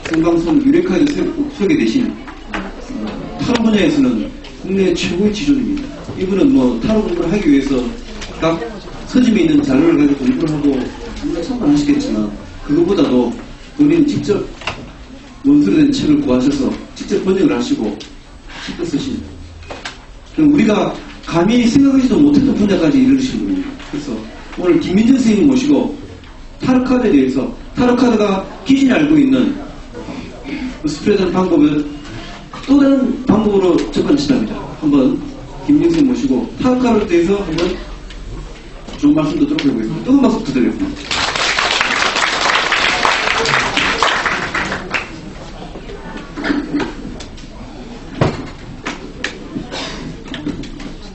생방송 유레카에도 소개되신 타로 분야에서는 국내 최고의 지존입니다. 이분은 뭐 타로 공부를 하기 위해서 각 서점에 있는 자료를 가지고 공부를 하고 물론 참관하시겠지만 그것보다도 본인 직접 원서로 된 책을 구하셔서 직접 번역을 하시고 책도 쓰십니다. 우리가 감히 생각하지도 못했던 분야까지 이르르신 분입니다. 그래서 오늘 김민정 선생님 모시고 타로카드에 대해서 타로카드가 기준이 알고 있는 스프레드 방법을 또 다른 방법으로 접근하시답니다. 한번 김민정 선생님 모시고 타로카드에 대해서 한번 좋은 말씀 듣도록 해보겠습니다. 뜨거운 박수 부탁드립니다.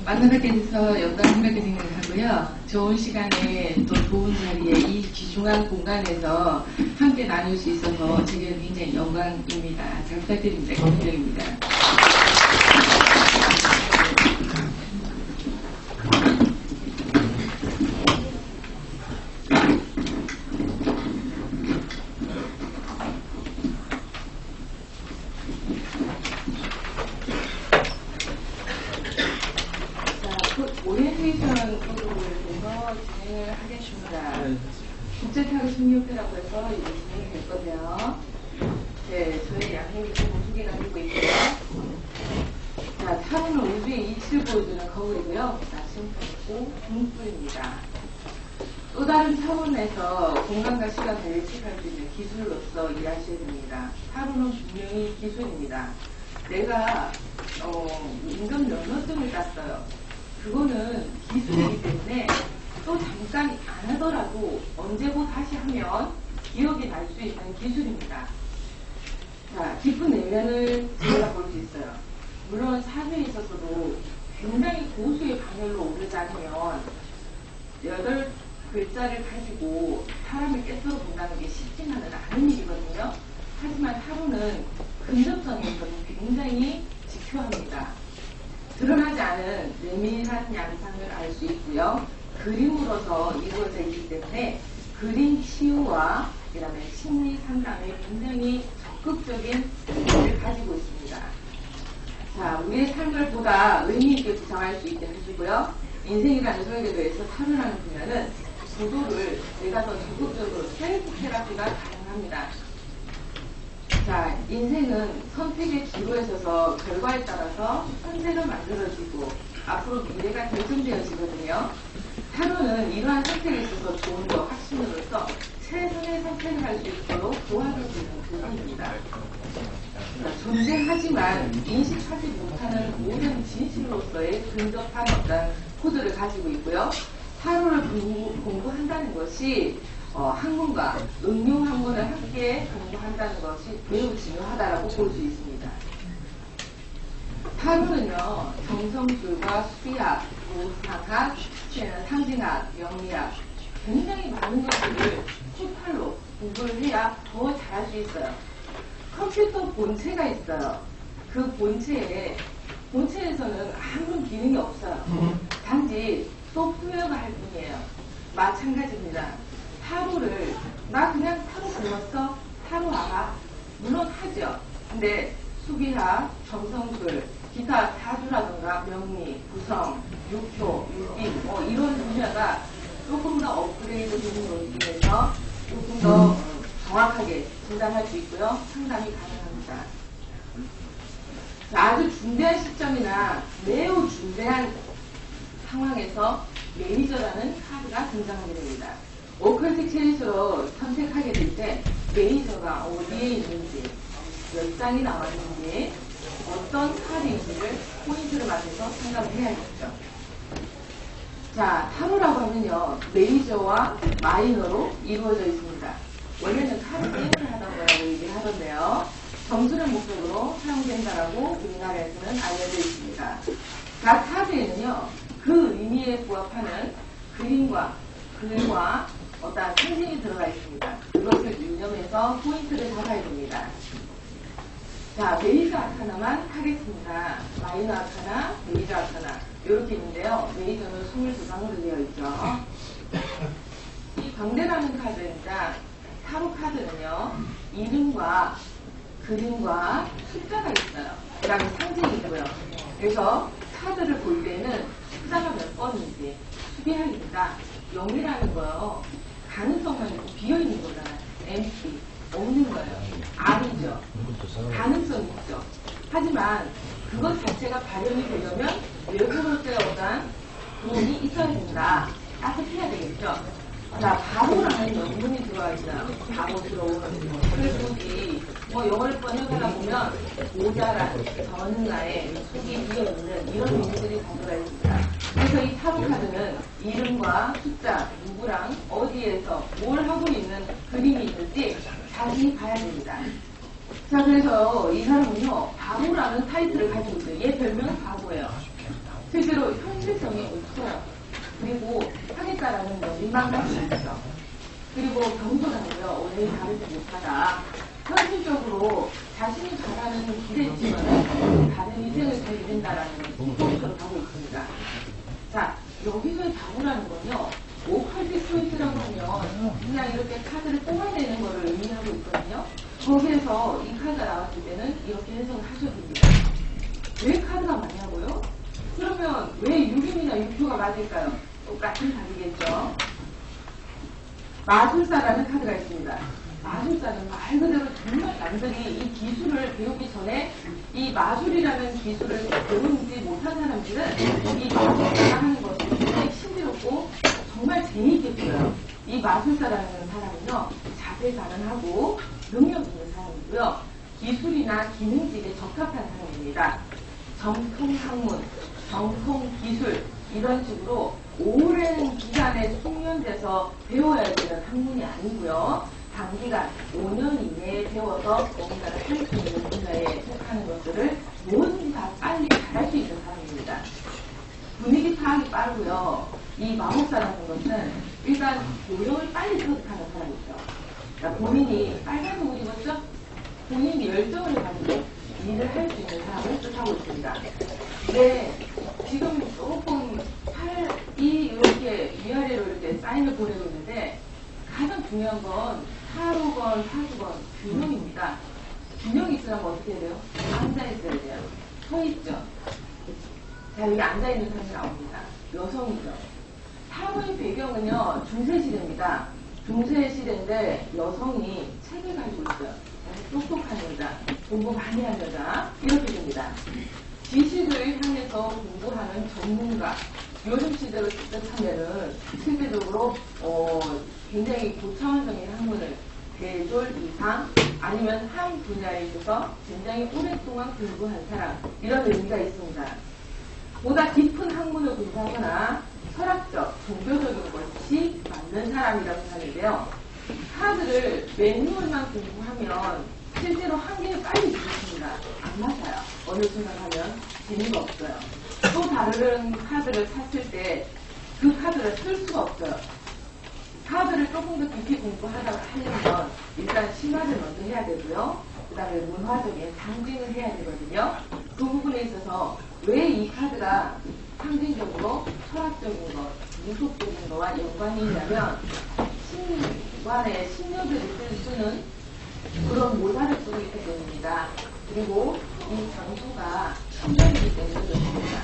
만나뵙게 돼서 영광 생각해 생각하고요. 좋은 시간에 또 좋은 자리에 이 귀중한 공간에서 함께 나눌 수 있어서 제게 굉장히 영광입니다. 잘 부탁드립니다. 김민정입니다. 오리엔테이션 프로그램을 통해서 진행을 하겠습니다. 국제타로 심리협회라고 해서 이제 진행이 될 건데요. 네, 저희 양념이 좀 두 개가 되고 있고요. 자, 타로는 우주의 이치를 보여주는 거울이고요. 나침판이고 등불입니다. 또 다른 차원에서 공간과 시간을 예측할 수 있는 기술로서 일하셔야 됩니다. 타로는 분명히 기술입니다. 내가 임금 면허증을 땄어요. 그거는 기술이기 때문에 또 잠깐 안 하더라도 언제고 다시 하면 기억이 날 수 있는 기술입니다. 자, 깊은 내면을 제가 볼 수 있어요. 물론 사회에 있어서도 굉장히 고수의 반열로 오르지 않으면 8글자를 가지고 사람을 깨뜨려 본다는 게 쉽지만은 않은 일이거든요. 하지만 타로는 근접선에서는 굉장히 지표합니다. 드러나지 않은 내밀한 양상을 알 수 있고요. 그림으로서 이루어져 있기 때문에 그림 치유와 그 다음에 심리 상담에 굉장히 적극적인 의미를 가지고 있습니다. 자, 우리의 삶을 보다 의미 있게 구성할 수 있게 해주고요. 인생이라는 설계도에서 타로라는 분야는 구도를 내가 더 적극적으로 셀프 테라피가 가능합니다. 자, 인생은 선택의 기로에 서서 결과에 따라서 선택을 만들어지고 앞으로 미래가 결정되어지거든요. 타로는 이러한 선택에 있어서 좋은 거 확신으로서 최선의 선택을 할 수 있도록 도와주는 부분입니다. 존재하지만 인식하지 못하는 모든 진실로서의 근접한 어떤 코드를 가지고 있고요. 타로를 공부한다는 것이 학문과 응용 학문을 함께 공부한다는 것이 매우 중요하다고 볼 수 있습니다. 타로는요, 정성술과 수리학, 무상학, 상징학, 영리학 굉장히 많은 것들을 18로 공부를 해야 더 잘할 수 있어요. 컴퓨터 본체가 있어요. 그 본체에서는 아무런 기능이 없어요. 단지 소프트웨어가 할 뿐이에요. 마찬가지입니다. 타로를 나 그냥 타로 불렀어? 타로 알아? 물론 하죠. 근데 수비학, 정성술, 기타 사주라든가 명리, 구성, 육효, 육인 이런 분야가 조금 더 업그레이드 되는 논리에서 조금 더 정확하게 진단할 수 있고요. 상담이 가능합니다. 아주 중대한 시점이나 매우 중대한 상황에서 매니저라는 카드가 등장하게 됩니다. 오컬틱 체리스로 선택하게 될 때 매니저가 어디에 있는지, 몇 장이 나왔는지, 어떤 카드인지를 포인트를 맞춰서 생각을 해야겠죠. 자, 타로라고 하면요, 메이저와 마이너로 이루어져 있습니다. 원래는 카드 게임을 하던 거라고 얘기하던데요. 점수는 목적으로 사용된다라고 우리나라에서는 알려져 있습니다. 각 카드에는요, 그 의미에 부합하는 그림과 글과 어떤 상징이 들어가 있습니다. 그것을 유념해서 포인트를 잡아야 됩니다. 자, 메이저 아카나만 하겠습니다. 마이너 아카나, 메이저 아카나 이렇게 있는데요. 메이저는 22장으로 되어 있죠. 이 광대라는 카드입니다. 타로 카드는요, 이름과 그림과 숫자가 있어요. 그 다음에 상징이 있고요. 그래서 카드를 볼 때는 숫자가 몇 번인지 수비하기보다 0이라는 거요. 가능성만 있고 비어있는 거잖아요. empty. 없는 거예요. 아니죠. 가능성이 있죠. 하지만 그것 자체가 발현이 되려면 외국을 때어간 돈이 있어야 된다. 따뜻해야 되겠죠. 자, 바보라는 명분이 들어가 있어요. 바보스러운. 그래서 여기 영어를 번역하다 보면 모자란, 전가에 속이 비어있는 이런 의미들이 다 들어가 있습니다. 그래서 이 타로 카드는 이름과 숫자, 누구랑 어디에서 뭘 하고 있는 그림이 있는지 자세히 봐야 됩니다. 자, 그래서 이 사람은요, 바보라는 타이틀을 가지고 있어요. 얘 별명은 바보예요. 실제로 현실성이 없어요. 그리고 하겠다라는 민망감이 있죠. 그리고 겸손하고요. 원래 다르지 못하다. 현실적으로 자신이 잘하는 길에 있지만 다른 인생을 잘 이룬다라는 목표를 가고 있습니다. 자, 여기서의 바보라는 건요. 오컬트 스위트라고 하면 그냥 이렇게 카드를 뽑아내는 거를 의미하고 있거든요. 거기에서 이 카드가 나왔을 때는 이렇게 해석을 하셔도 됩니다. 왜 카드가 맞냐고요? 그러면 왜 6인이나 6표가 맞을까요? 똑같은 답이겠죠. 마술사라는 카드가 있습니다. 마술사는 말 그대로 정말 남들이 이 기술을 배우기 전에 이 마술이라는 기술을 배우지 못한 사람들은 이 마술사가 하는 것이 굉장히 신비롭고 정말 재미있게 보여요. 이 마술사라는 사람은요, 자세 가능하고 능력 있는 사람이고요. 기술이나 기능직에 적합한 사람입니다. 정통 학문, 정통 기술 이런 식으로 오랜 기간에 숙련돼서 배워야 되는 학문이 아니고요. 단기간 5년 이내에 배워서 뭔가를 할 수 있는 분야에 속하는 것들을 뭐든지 다 빨리 잘할 수 있는 사람입니다. 분위기 파악이 빠르고요. 이 마법사라는 것은 일단 요령을 빨리 터득하는 사람이죠. 그러니까 본인이 빨간 옷 입었죠? 본인이 열정을 가지고 일을 할 수 있는 사람을 뜻하고 있습니다. 네, 지금 조금 팔이 이렇게 위아래로 이렇게 사인을 보내고 있는데 가장 중요한 건 타로건 사주건 균형입니다. 균형이 있으려면 어떻게 해야 돼요? 앉아있어야 돼요. 서있죠. 자, 여기 앉아있는 사람이 나옵니다. 여성이죠. 타로의 배경은요, 중세시대입니다. 중세시대인데 여성이 책을 가지고 있어요. 똑똑한 여자, 공부 많이 한 여자, 이렇게 됩니다. 지식을 향해서 공부하는 전문가, 요즘 시대로 따뜻하면은 실제적으로 굉장히 고차원적인 학문을 대졸 이상 아니면 한 분야에 있어서 굉장히 오랫동안 공부한 사람, 이런 의미가 있습니다. 보다 깊은 학문을 공부하거나 철학적, 종교적인 것이 맞는 사람이라고 하는데요. 카드를 매뉴얼만 공부하면 실제로 한계를 빨리 부딪힙니다. 안 맞아요. 어느 순간 하면 재미가 없어요. 또 다른 카드를 샀을 때 그 카드를 쓸 수가 없어요. 카드를 조금 더 깊이 공부하려고 하려면 일단 심화를 먼저 해야 되고요. 그 다음에 문화적인 상징을 해야 되거든요. 그 부분에 있어서 왜 이 카드가 상징적으로 철학적인 것, 무속적인 것과 연관이 있냐면 신관의 신녀들이 쓰는 그런 모자를 쓰고 있기 때문입니다. 그리고 이 장소가 신전이기 때문에 그렇습니다.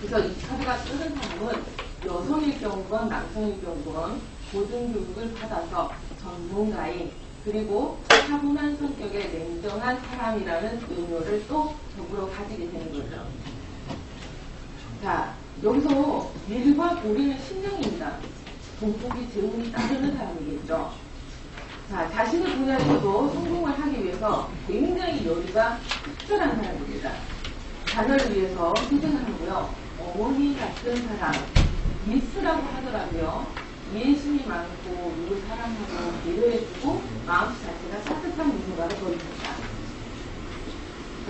그래서 이 카드가 쓰는 사람은 여성일 경우건 남성일 경우건 고등교육을 받아서 전문가인 그리고 차분한 성격의 냉정한 사람이라는 의미를 또 적으로 가지게 되는 거죠. 자, 여기서 밀과 보리는 신령입니다. 동복이 재운이 따르는 사람이겠죠. 자, 자신의 분야에서도 성공을 하기 위해서 굉장히 여유가 특별한 사람입니다. 자녀를 위해서 희생을 하고요. 어머니 같은 사람, 미스라고 하더라고요. 이해심이 많고 누굴 사랑하고 배려해주고 마음 자체가 따뜻한 누군가를 보입니다.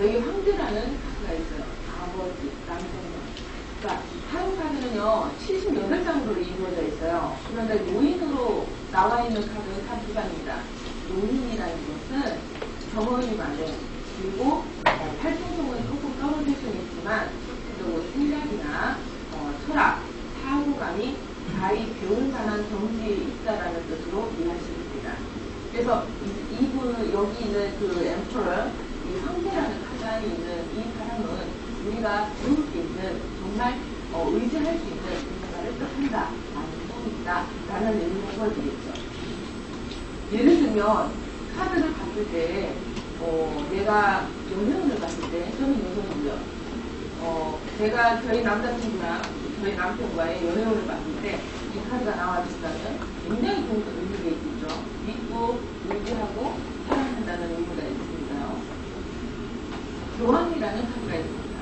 여기 황제라는 카드가 있어요. 아버지, 남성분. 그러니까 타로 카드는요 78장으로 이루어져 있어요. 그런데 노인으로 나와 있는 카드는 단 2장입니다. 노인이라는 것은 경험이 많은 그리고 활동성은 조금 떨어질 수는 있지만 그리고 생각이나 철학, 사고감이 가히 배울 만한 경지에 있다라는 뜻으로 이해하시면 됩니다. 그래서 이분 여기 여기 있는 그 엠퍼럴, 이 황제라는 카드 안에 있는 이 사람은 우리가 배울 수 있는 정말 의지할 수 있는 뭔가를 뜻한다, 라는 뜻입니다. 라는 의미를 보여드리겠죠. 예를 들면 카드를 봤을 때 내가 연애운을 봤을 때 저는 여성이고요. 제가 저희 남자친구랑 저희 남편과의 연애운을 봤을 때 이 카드가 나와준다면 굉장히 좋은 의미가 있겠죠. 믿고 의지하고 사랑한다는 의미가 있습니다요. 교황이라는 카드가 있습니다.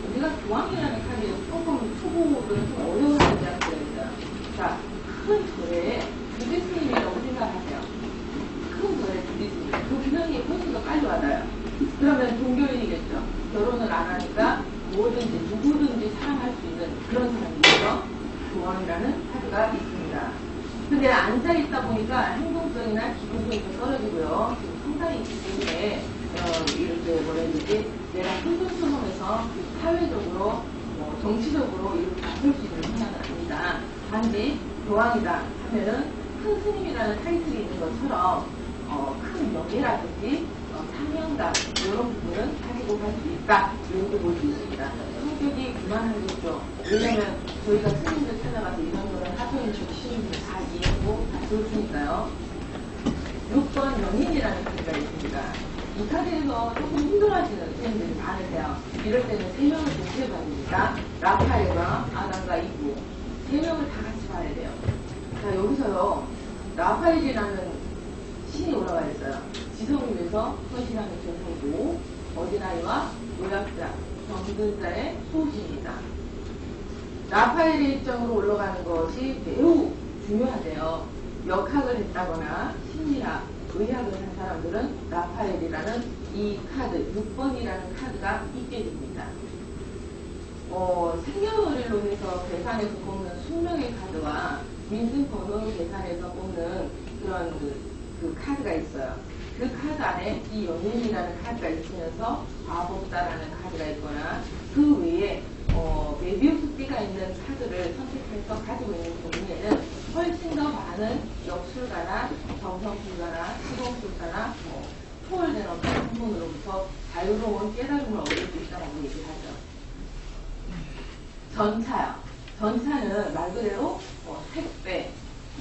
우리가 교황이라는 카드에 조금 초보들은 좀 어려워하지 않습니다. 자, 큰 절에 주지 스님이라고 생각하세요. 큰 절에 주지 스님. 그 균형이 훨씬 더 빨리 와닿아요. 그러면 종교인이겠죠. 결혼을 안 하니까 뭐든지 누구든지 사랑할 수 있는 그런 사람이죠. 교황이라는 카드가 있습니다. 근데 앉아있다 보니까 행동성이나 기본성이 좀 떨어지고요. 지금 상당히 있기 때문에 이렇게 뭐라 해야 되지? 내가 혼돈스러움에서 사회적으로 정치적으로 이렇게 바꿀 수 있는 성향은 아닙니다. 단지 교황이다 하면은 큰 스님이라는 타이틀이 있는 것처럼 큰 명예라든지 사명감 이런 부분은 가지고 갈 수 있다 이렇게 볼 수 있습니다. 성격이 그만하겠죠. 왜냐면 저희가 스님들 찾아가서 이런 거를 하소연 주시는 다 이해하고 다 들어주니까요. 6번 연인이라는 카드가 있습니다. 이 카드에서 조금 힘들어하시는 스님들이 많으세요. 이럴 때는 3명을 동시에 봐야 됩니다. 라파엘과 아담과 이브 3명을 다 같이 봐야 돼요. 자, 여기서요 라파엘이라는 신이 올라와 있어요. 지성을 위해서 헌신하는 전사이고 어린아이와 노약자, 병든자의 소신입니다. 라파엘의 입장으로 올라가는 것이 매우 중요하대요. 역학을 했다거나 심리학, 의학을 한 사람들은 라파엘이라는 이 카드, 6번이라는 카드가 있게 됩니다. 생년월일론에서 계산해서 뽑는 숙명의 카드와 민증번호로 계산해서 뽑는 그런 그 카드가 있어요. 그 카드 안에 이 연인이라는 카드가 있으면서 과법사라는 카드가 있거나 그 외에 메비우스 띠가 있는 카드를 선택해서 가지고 있는 경우에는 훨씬 더 많은 역술가나 정성술가나 시공술가나 초월된 어떤 학문으로부터 자유로운 깨달음을 얻을 수 있다고 얘기하죠. 전차요. 전차는 말 그대로 택배,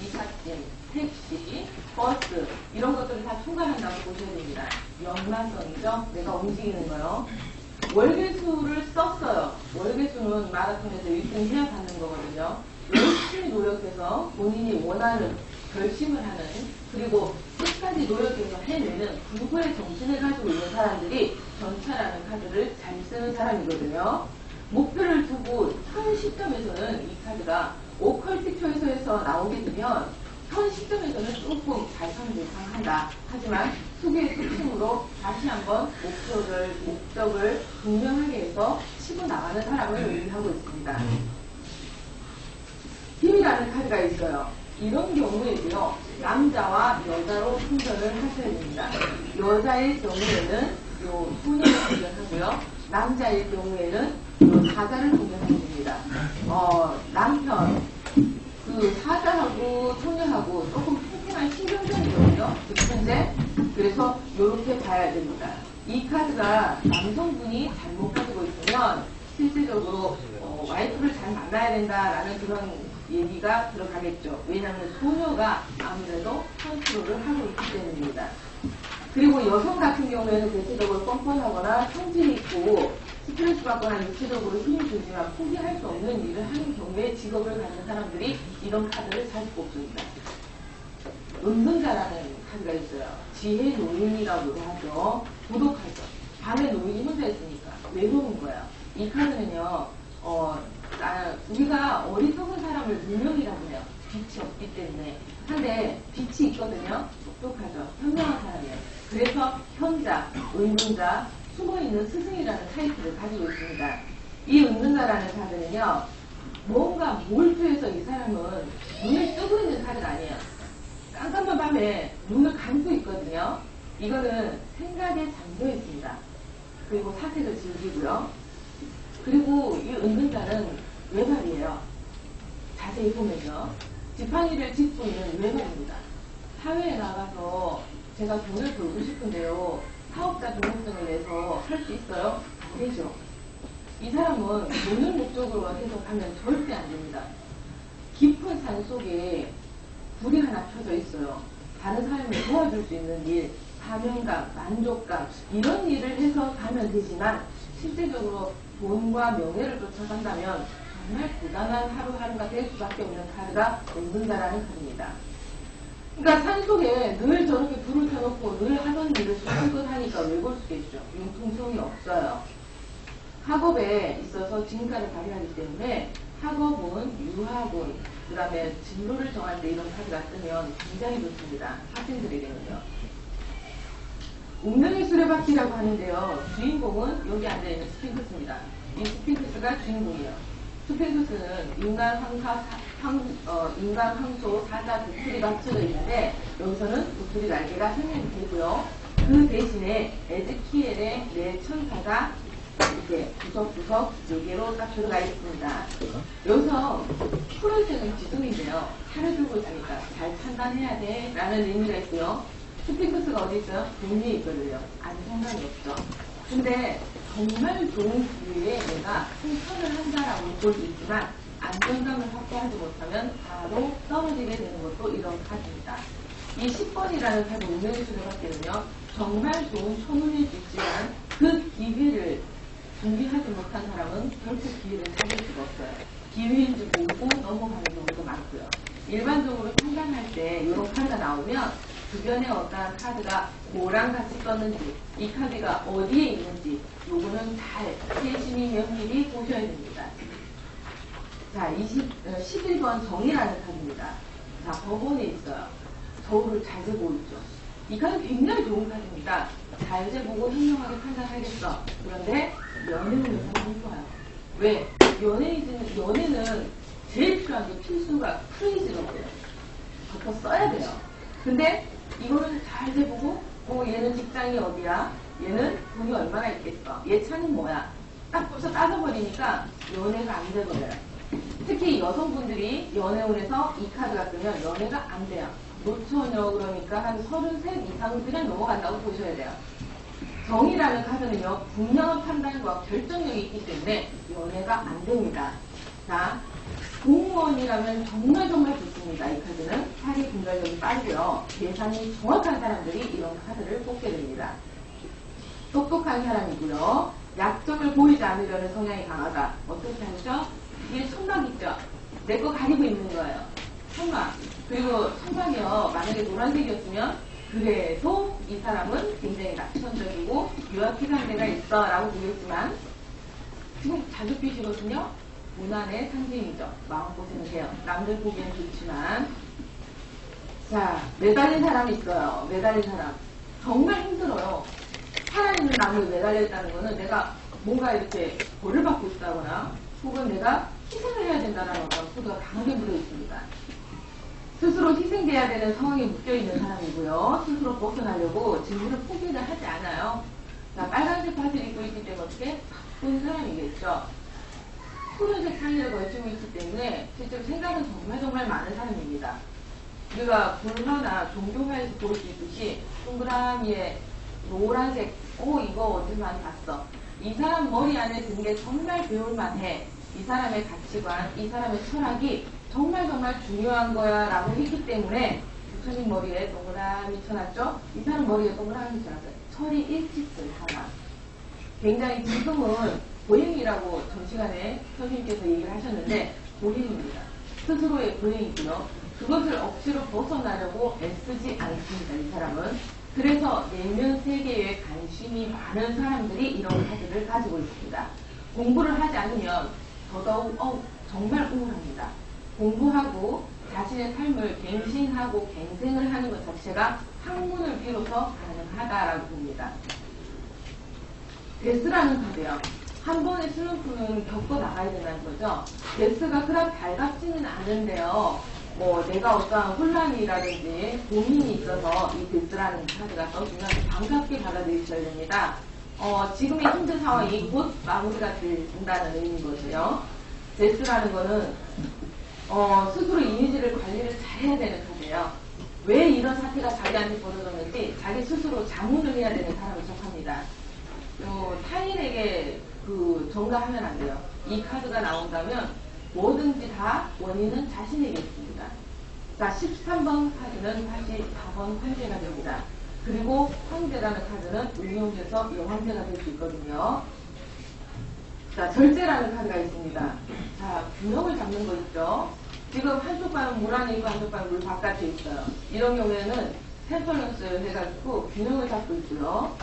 이삿짐, 택시, 버스 이런 것들을 다 총괄한다고 보셔야 됩니다. 연마성이죠. 내가 움직이는 거요. 월계수를 썼어요. 월계수는 마라톤에서 1등 해야 받는 거거든요. 열심히 노력해서 본인이 원하는 결심을 하는 그리고 끝까지 노력해서 해내는 불구의 정신을 가지고 있는 사람들이 전차라는 카드를 잘 쓰는 사람이거든요. 목표를 두고 현 시점에서는 이 카드가 오컬틱 초이스에서 나오게 되면 현 시점에서는 조금 발전을 예상한다. 하지만 수기의 특징으로 다시 한번 목적을 분명하게 해서 치고 나가는 사람을 의미하고 있습니다. 힘이라는 카드가 있어요. 이런 경우에도요, 남자와 여자로 분별을 하셔야 됩니다. 여자의 경우에는 요 소녀를 분별하고요, 남자의 경우에는 요 사자를 분별하게 됩니다. 남편, 그 사자하고 소녀하고 조금 팽팽한 신경전이거든요. 현재 그래서 이렇게 봐야 됩니다. 이 카드가 남성분이 잘못 가지고 있으면 실질적으로 와이프를 잘 만나야 된다라는 그런 얘기가 들어가겠죠. 왜냐하면 소녀가 아무래도 컨트롤을 하고 있기 때문입니다. 그리고 여성 같은 경우에는 대체적으로 뻔뻔하거나 성질이 있고 스트레스 받거나 육체적으로 힘이 들지만 포기할 수 없는 일을 하는 경우에 직업을 갖는 사람들이 이런 카드를 자주 뽑습니다. 은둔자라는 카드가 있어요. 지혜 노인이라고도 하죠. 고독하죠. 밤에 노인이 혼자 있으니까 외로운 거예요. 이 카드는요, 우리가 어리석은 사람을 무명이라고 해요. 빛이 없기 때문에. 근데 빛이 있거든요. 똑똑하죠. 현명한 사람이에요. 그래서 현자, 은둔자, 숨어있는 스승이라는 타이틀을 가지고 있습니다. 이 은둔자라는 카드는요, 뭔가 몰두해서 이 사람은 눈을 뜨고 있는 카드가 아니에요. 깜깜한 밤에 눈을 감고 있거든요. 이거는 생각에 잠겨 있습니다. 그리고 사색을 즐기고요. 그리고 이 은둔자는 외발이에요. 자세히 보면요. 지팡이를 짚고 있는 외발입니다. 사회에 나가서 제가 돈을 벌고 싶은데요. 사업자 등록증을 내서 할 수 있어요? 안 되죠. 이 사람은 돈을 목적으로 해서 가면 절대 안 됩니다. 깊은 산 속에 불이 하나 켜져 있어요. 다른 사람을 도와줄 수 있는 일, 사명감, 만족감 이런 일을 해서 가면 되지만 실제적으로 돈과 명예를 쫓아간다면 정말 고단한 하루하루가 될 수밖에 없는 카드가 없는다라는 카드입니다. 그러니까 산속에 늘 저렇게 불을 켜놓고 늘 하던 일을 수습을 하니까 왜 그러시겠죠? 융통성이 없어요. 학업에 있어서 진가를 발휘하기 때문에 학업은 유학은 그 다음에 진로를 정할 때 이런 카드가 뜨면 굉장히 좋습니다. 학생들에게는요. 운명의 수레바퀴라고 하는데요. 주인공은 여기 앉아있는 스핑크스입니다. 이 스핑크스가 주인공이에요. 스핑크스는 인간 황소, 사자, 도토리가 합쳐져 있는데 여기서는 도토리 날개가 설명이 되고요. 그 대신에 에즈키엘의 네 천사가 이렇게 구석구석 4개로 딱 들어가 있습니다. 여기서 푸른색은 지붕인데요. 차를 들고 있으니까 잘 판단해야 돼 라는 의미가 있고요. 스핑크스가 어디 있어요? 돈 위에 있거든요. 안정감이 없죠. 근데 정말 좋은 기회에 내가 승천을 한다라고 볼 수 있지만 안정감을 확보하지 못하면 바로 떨어지게 되는 것도 이런 카드입니다. 이 10번이라는 카드 운명의 수레바퀴는요. 정말 좋은 천운일 수 있지만 그 기회를 준비하지 못한 사람은 결코 기회를 찾을 수가 없어요. 기회인지 모르고 넘어가는 경우도 많고요. 일반적으로 판단할 때 이런 카드가 나오면 주변에 어떠한 카드가 뭐랑 같이 떴는지 이 카드가 어디에 있는지 요거는 잘 세심히 면밀히 보셔야 됩니다. 자, 11번 정이라는 카드입니다. 자, 법원에 있어요. 저울을 잘 재고 있죠. 이 카드 굉장히 좋은 카드입니다. 잘 재보고 현명하게 판단하겠어. 그런데 연애운에서 안 좋아요. 왜? 연애는 제일 필요한 게 필수가 프레이즈거든요. 갖다 써야 돼요. 근데 이거는 잘 재보고 얘는 직장이 어디야? 얘는 돈이 얼마나 있겠어? 얘 차는 뭐야? 딱 벌써 따져버리니까 연애가 안 되거든요. 특히 여성분들이 연애운에서 이 카드가 뜨면 연애가 안 돼요. 노처녀 그러니까 한 33 이상은 그냥 넘어간다고 보셔야 돼요. 정이라는 카드는요. 분명한 판단과 결정력이 있기 때문에 연애가 안 됩니다. 자, 공무원이라면 정말 좋습니다. 이 카드는 사기 분별력이 빠르고요. 계산이 정확한 사람들이 이런 카드를 뽑게 됩니다. 똑똑한 사람이고요. 약점을 보이지 않으려는 성향이 강하다. 어떻게 하죠? 뒤에 천막 있죠? 내 거 가리고 있는 거예요. 천막. 그리고 천막이요. 만약에 노란색이었으면 그래도 이 사람은 굉장히 낙천적이고 유학기간 데가 있어 라고 보겠지만 지금 자주빛이거든요. 고난의 상징이죠. 마음고생을 해요. 남들 보기엔 좋지만. 자, 매달린 사람이 있어요. 매달린 사람. 정말 힘들어요. 살아있는 나무에 매달려 있다는 거는 내가 뭔가 이렇게 벌을 받고 있다거나 혹은 내가 희생을 해야 된다는 어떤 코드가 강하게 묻어 있습니다. 스스로 희생돼야 되는 상황에 묶여있는 사람이고요. 스스로 벗어나려고 진로를 포기를 하지 않아요. 자, 빨간색 바지를 입고 있기 때문에 어떻게? 바쁜 사람이겠죠. 푸른색 상의를 걸치고 있기 때문에 실제로 생각은 정말 많은 사람입니다. 우리가 불화나 종교화에서 볼 수 있듯이 동그라미에 노란색, 이거 어디서 많이 봤어. 이 사람 머리 안에 든 게 정말 배울만해. 이 사람의 가치관, 이 사람의 철학이 정말 중요한 거야 라고 했기 때문에 부처님 머리에 동그라미 쳐놨죠. 이 사람 머리에 동그라미 쳐놨어요. 철이 일치된 사람. 굉장히 지금은 보행이라고 전 시간에 선생님께서 얘기를 하셨는데 보행입니다. 스스로의 보행이고요. 그것을 억지로 벗어나려고 애쓰지 않습니다. 이 사람은. 그래서 내면 세계에 관심이 많은 사람들이 이런 카드를 가지고 있습니다. 공부를 하지 않으면 더더욱 정말 우울합니다. 공부하고 자신의 삶을 갱신하고 갱생을 하는 것 자체가 학문을 비로소 가능하다라고 봅니다. 데스라는 카드요. 한 번의 슬럼프는 겪고 나가야 된다는 거죠. 데스가 그렇게 달갑지는 않은데요. 내가 어떠한 혼란이라든지 고민이 있어서 이 데스라는 카드가 떠주면 반갑게 받아들이셔야 됩니다. 지금의 힘든 상황이 곧 마무리가 된다는 의미인 거죠. 데스라는 거는 스스로 이미지를 관리를 잘 해야 되는 카드예요. 왜 이런 사태가 자기한테 벌어졌는지 자기 스스로 자문을 해야 되는 사람을 속합니다. 타인에게 전가하면 안 돼요. 이 카드가 나온다면 뭐든지 다 원인은 자신에게 있습니다. 자, 13번 카드는 84번 황제가 됩니다. 그리고 황제라는 카드는 응용돼서 영황제가 될 수 있거든요. 자, 절제라는 카드가 있습니다. 자, 균형을 잡는 거 있죠. 지금 한쪽 발은 물 안에 있고 한쪽 발은 물 바깥에 있어요. 이런 경우에는 템퍼런스 해가지고 균형을 잡고 있고요.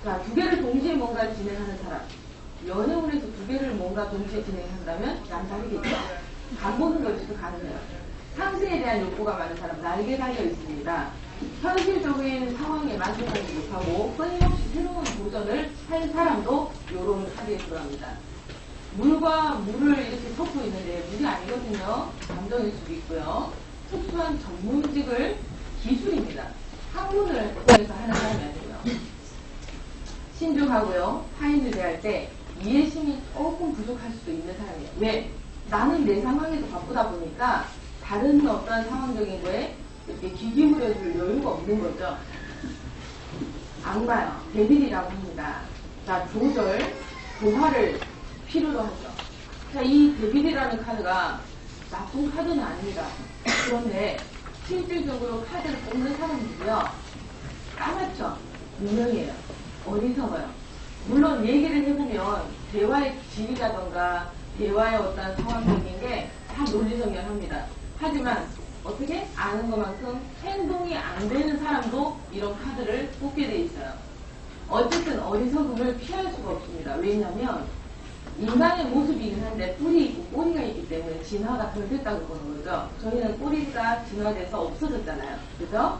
자, 두 개를 동시에 뭔가 진행하는 사람. 연애운에서 두 개를 뭔가 동시에 진행한다면 남다르겠죠. 간 보는 것도 가능해요. 상승에 대한 욕구가 많은 사람, 날개 달려 있습니다. 현실적인 상황에 만족하지 못하고 끊임없이 새로운 도전을 할 사람도 이런 카드에 들어갑니다. 물과 물을 이렇게 섞고 있는데 물이 아니거든요. 감정일 수도 있고요. 특수한 전문직을 기술입니다. 학문을 통해서 하는 사람이 아니고요. 신중하고요. 타인을 대할 때 이해심이 조금 부족할 수도 있는 사람이에요. 왜? 나는 내 상황에서 바쁘다 보니까 다른 어떤 상황적인 거에 이렇게 귀 기울여줄 여유가 없는 거죠. 악마요. 데빌이라고 합니다. 자, 조절, 조화를 필요로 하죠. 자, 이 데빌이라는 카드가 나쁜 카드는 아닙니다. 그런데 실질적으로 카드를 뽑는 사람들이요. 까맣죠? 유명해요. 어리석어요. 물론 얘기를 해보면 대화의 질이라던가 대화의 어떤 상황적인 게 다 논리정연합니다. 하지만 어떻게 아는 것만큼 행동이 안 되는 사람도 이런 카드를 뽑게 돼 있어요. 어쨌든 어리석음을 피할 수가 없습니다. 왜냐하면 인간의 모습이긴 한데 뿔이 있고 꼬리가 있기 때문에 진화가 덜 됐다고 보는 거죠. 저희는 꼬리가 진화돼서 없어졌잖아요. 그죠?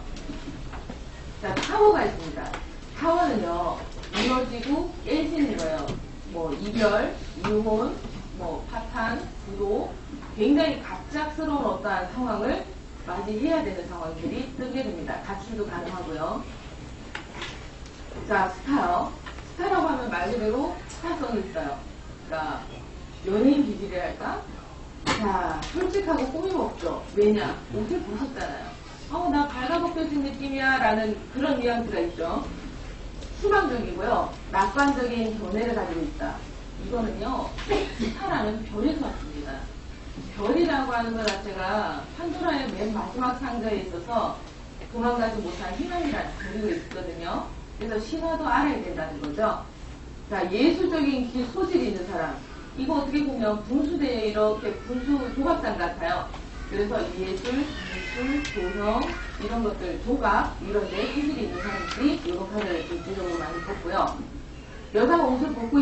자, 타워가 있습니다. 타워는요, 무너지고 깨지는 거예요. 뭐 이별, 이혼, 뭐 파탄, 부도, 굉장히 갑작스러운 어떠한 상황을 맞이해야 되는 상황들이 뜨게 됩니다. 가출도 가능하고요. 자, 스타요. 스타라고 하면 말 그대로 스타성이 있어요. 그러니까 연예인 기질이랄까? 자, 솔직하고 꾸밈 없죠. 왜냐? 옷을 보셨잖아요. 나 발가벗겨진 느낌이야 라는 그런 뉘앙스가 있죠. 희망적이고요. 낙관적인 견해를 가지고 있다. 이거는요, 스타라는 별에서 왔습니다. 별이라고 하는 것 자체가 판도라의 맨 마지막 상자에 있어서 도망가지 못한 희망이라는 별이 있거든요. 그래서 신화도 알아야 된다는 거죠. 자, 예술적인 소질이 있는 사람. 이거 어떻게 보면 분수대에 이렇게 분수 조각상 같아요. 그래서 예술, 미술, 조형, 이런 것들, 조각, 이런 데 소질이 있는 사람들이 이런 카드를 전체적으로 많이 뽑고요. 여자가 옷을 벗고